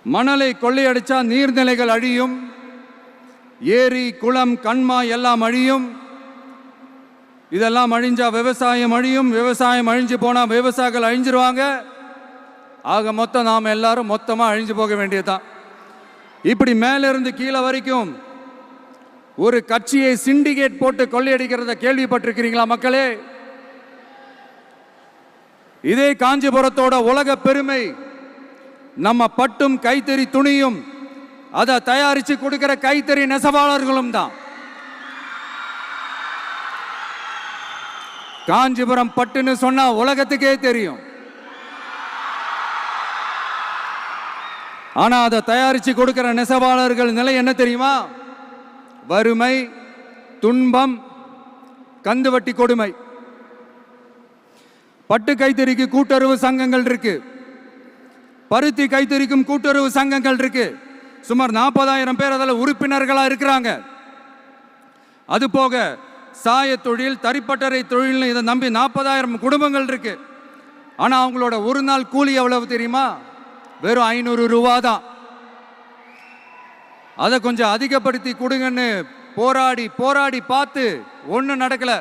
மணலை கொள்ளையடிச்சா நீர்நிலைகள் அழியும், ஏரி குளம் கண்மாய் எல்லாம் அழியும். இதெல்லாம் அழிஞ்சா விவசாயம் அழியும், விவசாயம் அழிஞ்சு போனா விவசாயிகள் அழிஞ்சிருவாங்க. ஆக மொத்தம் நாம் எல்லாரும் மொத்தமா அழிஞ்சு போக வேண்டியதுதான். இப்படி மேலிருந்து கீழே வரைக்கும் ஒரு கட்சியை சிண்டிகேட் போட்டு கொள்ளையடிக்கிறத கேள்விப்பட்டிருக்கிறீங்களா மக்களே? இதே காஞ்சிபுரத்தோட உலக பெருமை நம்ம பட்டும் கைத்தறி துணியும், அதை தயாரிச்சு கொடுக்கிற கைத்தறி நெசவாளர்களும் தான். காஞ்சிபுரம் பட்டுன்னு சொன்னா உலகத்துக்கே தெரியும். ஆனா அதை தயாரிச்சு கொடுக்கிற நெசவாளர்கள் நிலை என்ன தெரியுமா? வறுமை, துன்பம், கந்துவட்டி கொடுமை. பட்டு கைத்தறிக்கு கூட்டுறவு சங்கங்கள் இருக்கு, பருத்தி கைத்தறிக்கும் கூட்டுறவு சங்கங்கள் இருக்கு. சுமார் 40,000 பேர் அதில் உறுப்பினர்களா இருக்கிறாங்க. அது போக சாய தொழில், தறிப்பட்டறை தொழில், இதை நம்பி 40,000 குடும்பங்கள் இருக்கு. ஆனா அவங்களோட ஒரு நாள் கூலி எவ்வளவு தெரியுமா? வெறும் 500 ரூபா தான். அதை கொஞ்சம் அதிகப்படுத்தி கொடுங்கன்னு போராடி போராடி பார்த்து ஒன்றும் நடக்கல.